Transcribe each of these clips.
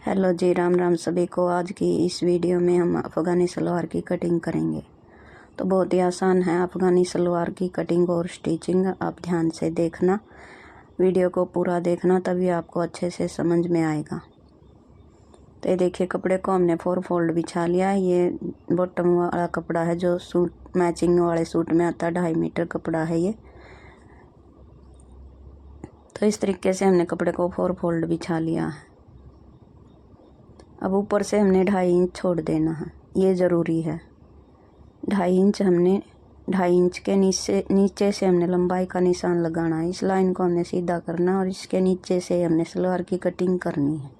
Hello जी, राम राम सभी को। आज की इस वीडियो में हम अफ़गानी सलवार की कटिंग करेंगे। तो बहुत ही आसान है अफ़गानी सलवार की कटिंग और स्टिचिंग। आप ध्यान से देखना, वीडियो को पूरा देखना, तभी आपको अच्छे से समझ में आएगा। तो ये देखिए, कपड़े को हमने 4 फोल्ड बिछा लिया है। ये बॉटम वाला कपड़ा है जो सूट मैचिंग वाले सूट में आता है। 2.5 मीटर कपड़ा है ये। तो इस तरीके से हमने कपड़े को 4 फोल्ड बिछा लिया है। अब ऊपर से हमने 2.5 इंच छोड़ देना है, ये ज़रूरी है। 2.5 इंच हमने 2.5 इंच के नीचे से हमने लंबाई का निशान लगाना है। इस लाइन को हमने सीधा करना और इसके नीचे से हमने सलवार की कटिंग करनी है।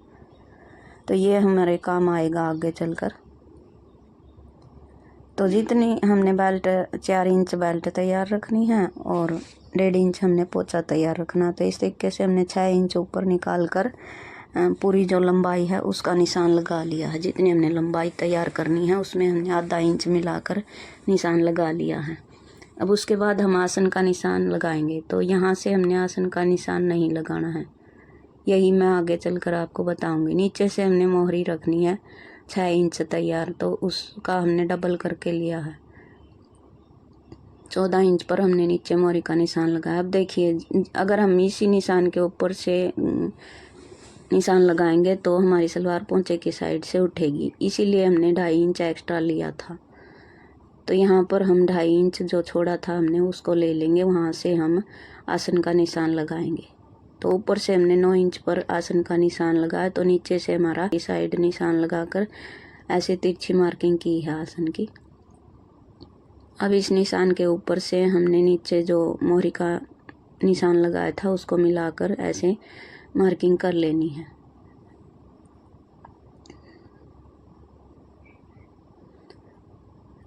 तो ये हमारे काम आएगा आगे चलकर। तो जितनी हमने बेल्ट 4 इंच बेल्ट तैयार रखनी है और 1.5 इंच हमने पोंचा तैयार रखना। तो इस तरीके से हमने 6 इंच ऊपर निकाल कर पूरी जो लंबाई है उसका निशान लगा लिया है। जितनी हमने लंबाई तैयार करनी है उसमें हमने आधा इंच मिलाकर निशान लगा लिया है। अब उसके बाद हम आसन का निशान लगाएंगे। तो यहाँ से हमने आसन का निशान नहीं लगाना है, यही मैं आगे चलकर आपको बताऊंगी। नीचे से हमने मोहरी रखनी है 6 इंच तैयार, तो उसका हमने डबल करके लिया है। 14 इंच पर हमने नीचे मोहरी का निशान लगाया। अब देखिए, अगर हम इसी निशान के ऊपर से निशान लगाएंगे तो हमारी सलवार पोंचे की साइड से उठेगी, इसीलिए हमने 2.5 इंच एक्स्ट्रा लिया था। तो यहाँ पर हम 2.5 इंच जो छोड़ा था हमने उसको ले लेंगे, वहाँ से हम आसन का निशान लगाएंगे। तो ऊपर से हमने 9 इंच पर आसन का निशान लगाया, तो नीचे से हमारा इस साइड निशान लगाकर ऐसे तिरछी मार्किंग की है आसन की। अब इस निशान के ऊपर से हमने नीचे जो मोहरी का निशान लगाया था उसको मिलाकर ऐसे मार्किंग कर लेनी है।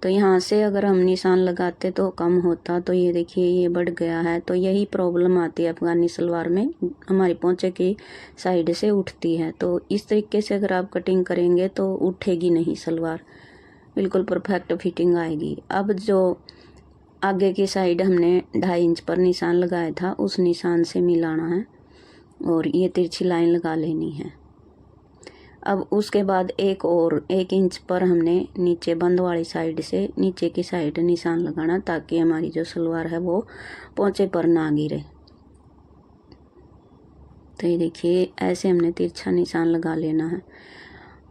तो यहाँ से अगर हम निशान लगाते तो कम होता, तो ये देखिए ये बढ़ गया है। तो यही प्रॉब्लम आती है अफ़गानी सलवार में, हमारी पोंचे की साइड से उठती है। तो इस तरीके से अगर आप कटिंग करेंगे तो उठेगी नहीं सलवार, बिल्कुल परफेक्ट फिटिंग आएगी। अब जो आगे की साइड हमने 2.5 इंच पर निशान लगाया था उस निशान से मिलाना है और ये तिरछी लाइन लगा लेनी है। अब उसके बाद 1 इंच पर हमने नीचे बंद वाली साइड से नीचे की साइड निशान लगाना, ताकि हमारी जो सलवार है वो पोंचे पर ना गिरे। तो ये देखिए ऐसे हमने तिरछा निशान लगा लेना है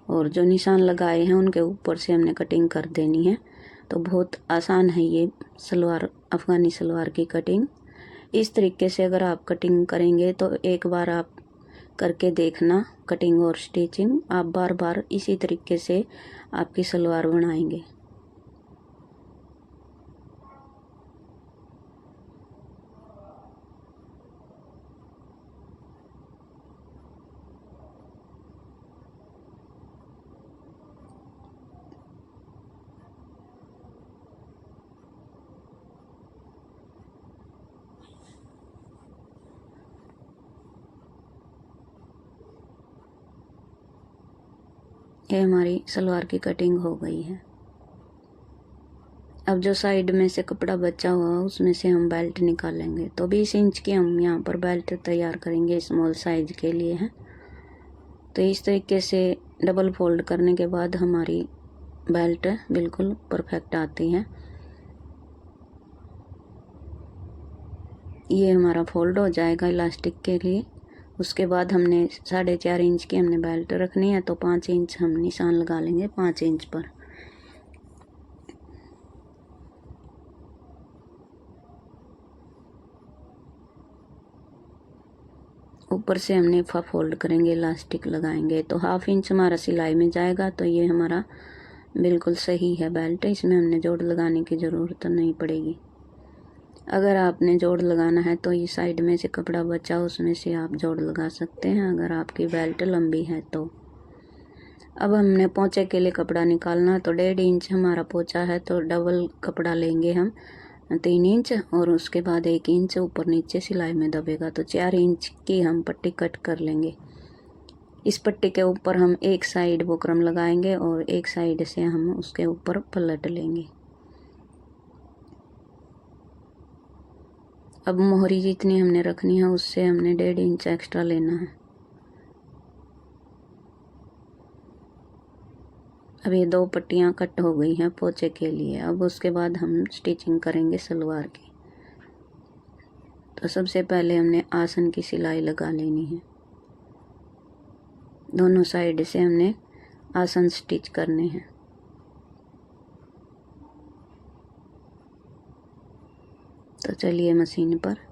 और जो निशान लगाए हैं उनके ऊपर से हमने कटिंग कर देनी है। तो बहुत आसान है ये सलवार, अफ़गानी सलवार की कटिंग। इस तरीके से अगर आप कटिंग करेंगे तो एक बार आप करके देखना कटिंग और स्टिचिंग, आप बार बार इसी तरीके से आपकी सलवार बनाएंगे। ये हमारी सलवार की कटिंग हो गई है। अब जो साइड में से कपड़ा बचा हुआ उसमें से हम बेल्ट निकालेंगे। तो 20 इंच की हम यहाँ पर बेल्ट तैयार करेंगे, स्मॉल साइज के लिए है। तो इस तरीके से डबल फोल्ड करने के बाद हमारी बेल्ट बिल्कुल परफेक्ट आती है। ये हमारा फोल्ड हो जाएगा इलास्टिक के लिए। उसके बाद हमने 4.5 इंच की हमने बेल्ट रखनी है, तो 5 इंच हम निशान लगा लेंगे 5 इंच पर। ऊपर से हमने फोल्ड करेंगे, इलास्टिक लगाएंगे, तो 1/2 इंच हमारा सिलाई में जाएगा। तो ये हमारा बिल्कुल सही है बेल्ट, इसमें हमने जोड़ लगाने की ज़रूरत नहीं पड़ेगी। अगर आपने जोड़ लगाना है तो ये साइड में से कपड़ा बचा उसमें से आप जोड़ लगा सकते हैं, अगर आपकी बेल्ट लंबी है तो। अब हमने पोंचे के लिए कपड़ा निकालना, तो 1.5 इंच हमारा पोंचा है, तो डबल कपड़ा लेंगे हम 3 इंच और उसके बाद 1 इंच ऊपर नीचे सिलाई में दबेगा। तो 4 इंच की हम पट्टी कट कर लेंगे। इस पट्टी के ऊपर हम एक साइड बुकरम लगाएंगे और एक साइड से हम उसके ऊपर पलट लेंगे। अब मोहरी जितनी हमने रखनी है उससे हमने 1.5 इंच एक्स्ट्रा लेना है। अब ये 2 पट्टियाँ कट हो गई हैं पोंचे के लिए। अब उसके बाद हम स्टिचिंग करेंगे सलवार की। तो सबसे पहले हमने आसन की सिलाई लगा लेनी है। दोनों साइड से हमने आसन स्टिच करने हैं। तो चलिए मशीन पर।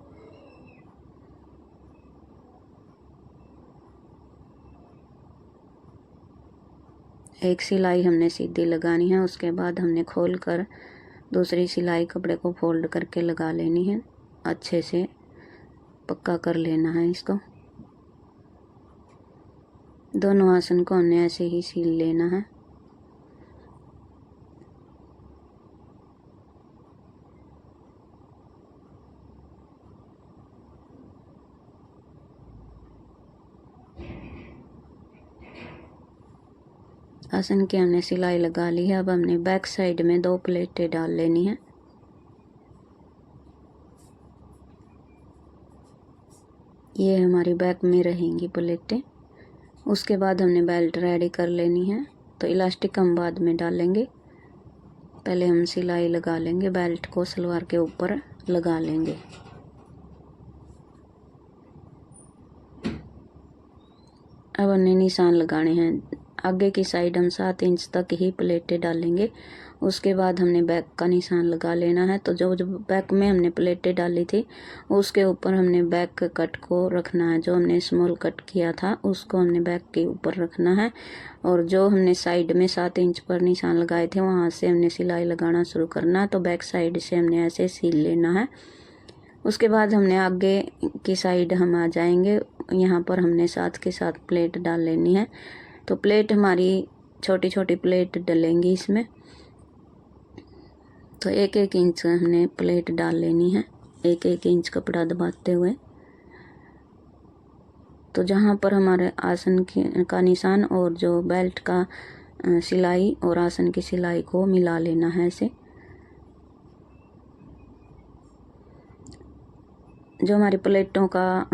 एक सिलाई हमने सीधी लगानी है, उसके बाद हमने खोल कर दूसरी सिलाई कपड़े को फोल्ड करके लगा लेनी है। अच्छे से पक्का कर लेना है इसको। दोनों आसन को हमने ऐसे ही सील लेना है। आसन की हमने सिलाई लगा ली है। अब हमने बैक साइड में 2 प्लेटें डाल लेनी है। ये हमारी बैक में रहेंगी प्लेटें। उसके बाद हमने बेल्ट रेडी कर लेनी है। तो इलास्टिक हम बाद में डालेंगे, पहले हम सिलाई लगा लेंगे। बेल्ट को सलवार के ऊपर लगा लेंगे। अब हमने निशान लगाने हैं। आगे की साइड हम 7 इंच तक ही प्लेटें डालेंगे। उसके बाद हमने बैक का निशान लगा लेना है। तो जो बैक में हमने प्लेटें डाली थी उसके ऊपर हमने बैक कट को रखना है। जो हमने स्मॉल कट किया था उसको हमने बैक के ऊपर रखना है। और जो हमने साइड में 7 इंच पर निशान लगाए थे वहाँ से हमने सिलाई लगाना शुरू करना है। तो बैक साइड से हमने ऐसे सील लेना है। उसके बाद हमने आगे की साइड हम आ जाएंगे। यहाँ पर हमने साथ के साथ प्लेट डाल लेनी है। तो प्लेट हमारी छोटी छोटी प्लेट डलेंगी इसमें। तो 1-1 इंच हमने प्लेट डाल लेनी है, 1-1 इंच कपड़ा दबाते हुए। तो जहाँ पर हमारे आसन का निशान और जो बेल्ट का सिलाई और आसन की सिलाई को मिला लेना है ऐसे। जो हमारी प्लेटों का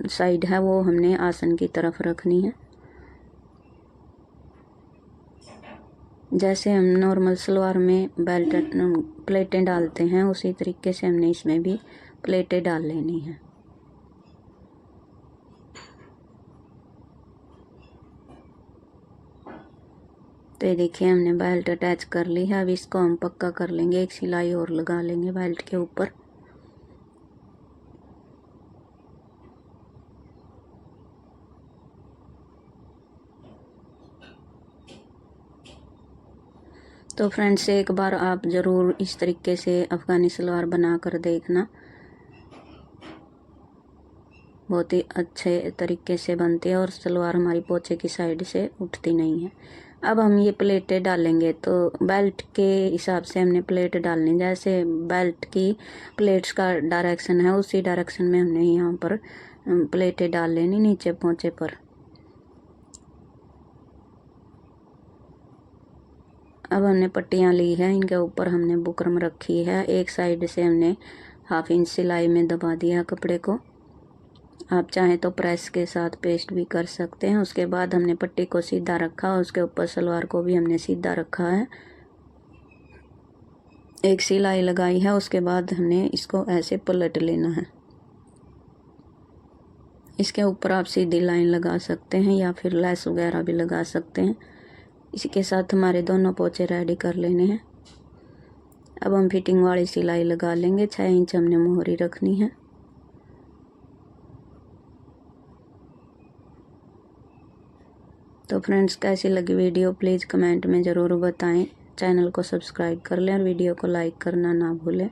साइड है वो हमने आसन की तरफ रखनी है। जैसे हम नॉर्मल सलवार में बेल्ट प्लेटें डालते हैं उसी तरीके से हमने इसमें भी प्लेटें डाल लेनी है। तो ये देखिए हमने बेल्ट अटैच कर ली है। अब इसको हम पक्का कर लेंगे। एक सिलाई और लगा लेंगे बेल्ट के ऊपर। तो फ्रेंड्स एक बार आप ज़रूर इस तरीके से अफ़गानी सलवार बना कर देखना। बहुत ही अच्छे तरीके से बनती है और सलवार हमारी पोंचे की साइड से उठती नहीं है। अब हम ये प्लेटें डालेंगे तो बेल्ट के हिसाब से हमने प्लेट डालनी। जैसे बेल्ट की प्लेट्स का डायरेक्शन है उसी डायरेक्शन में हमने यहाँ पर प्लेटें डाल लेनी नीचे पोंचे पर। अब हमने पट्टियाँ ली है, इनके ऊपर हमने बुकरम रखी है। एक साइड से हमने 1/2 इंच सिलाई में दबा दिया कपड़े को। आप चाहें तो प्रेस के साथ पेस्ट भी कर सकते हैं। उसके बाद हमने पट्टी को सीधा रखा और उसके ऊपर सलवार को भी हमने सीधा रखा है। एक सिलाई लगाई है। उसके बाद हमने इसको ऐसे पलट लेना है। इसके ऊपर आप सीधी लाइन लगा सकते हैं या फिर लेस वगैरह भी लगा सकते हैं। इसी के साथ हमारे दोनों पोंचे रेडी कर लेने हैं। अब हम फिटिंग वाली सिलाई लगा लेंगे। 6 इंच हमने मोहरी रखनी है। तो फ्रेंड्स कैसी लगी वीडियो प्लीज़ कमेंट में ज़रूर बताएं। चैनल को सब्सक्राइब कर लें और वीडियो को लाइक करना ना भूलें।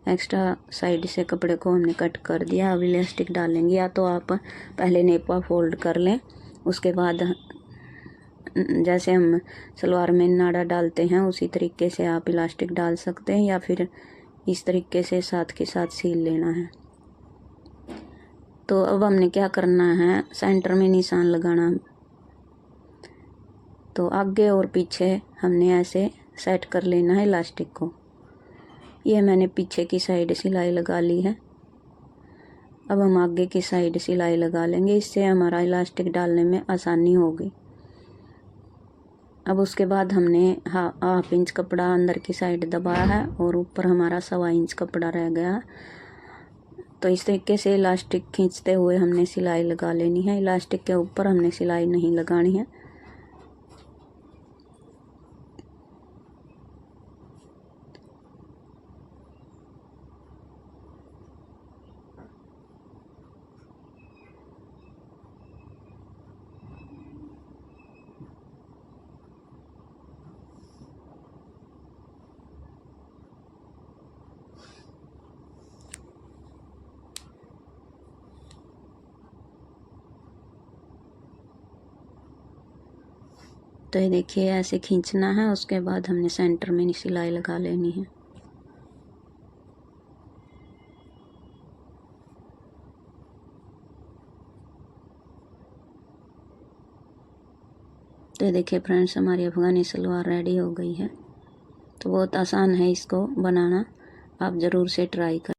एक्स्ट्रा साइड से कपड़े को हमने कट कर दिया। अब इलास्टिक डालेंगे। या तो आप पहले नेपा फोल्ड कर लें, उसके बाद जैसे हम सलवार में नाड़ा डालते हैं उसी तरीके से आप इलास्टिक डाल सकते हैं या फिर इस तरीके से साथ के साथ सील लेना है। तो अब हमने क्या करना है, सेंटर में निशान लगाना। तो आगे और पीछे हमने ऐसे सेट कर लेना है इलास्टिक को। ये मैंने पीछे की साइड सिलाई लगा ली है। अब हम आगे की साइड सिलाई लगा लेंगे। इससे हमारा इलास्टिक डालने में आसानी होगी। अब उसके बाद हमने हाफ इंच कपड़ा अंदर की साइड दबाया है और ऊपर हमारा 1.25 इंच कपड़ा रह गया। तो इस तरीके से इलास्टिक खींचते हुए हमने सिलाई लगा लेनी है। इलास्टिक के ऊपर हमने सिलाई नहीं लगानी है। तो ये देखिए ऐसे खींचना है। उसके बाद हमने सेंटर में सिलाई लगा लेनी है। तो ये देखिए फ्रेंड्स, हमारी अफ़गानी सलवार रेडी हो गई है। तो बहुत आसान है इसको बनाना, आप ज़रूर से ट्राई करें।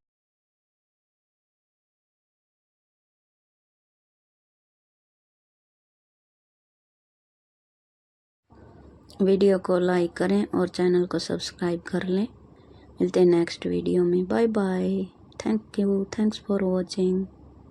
वीडियो को लाइक करें और चैनल को सब्सक्राइब कर लें। मिलते हैं नेक्स्ट वीडियो में। Bye bye. Thank you. Thanks for watching.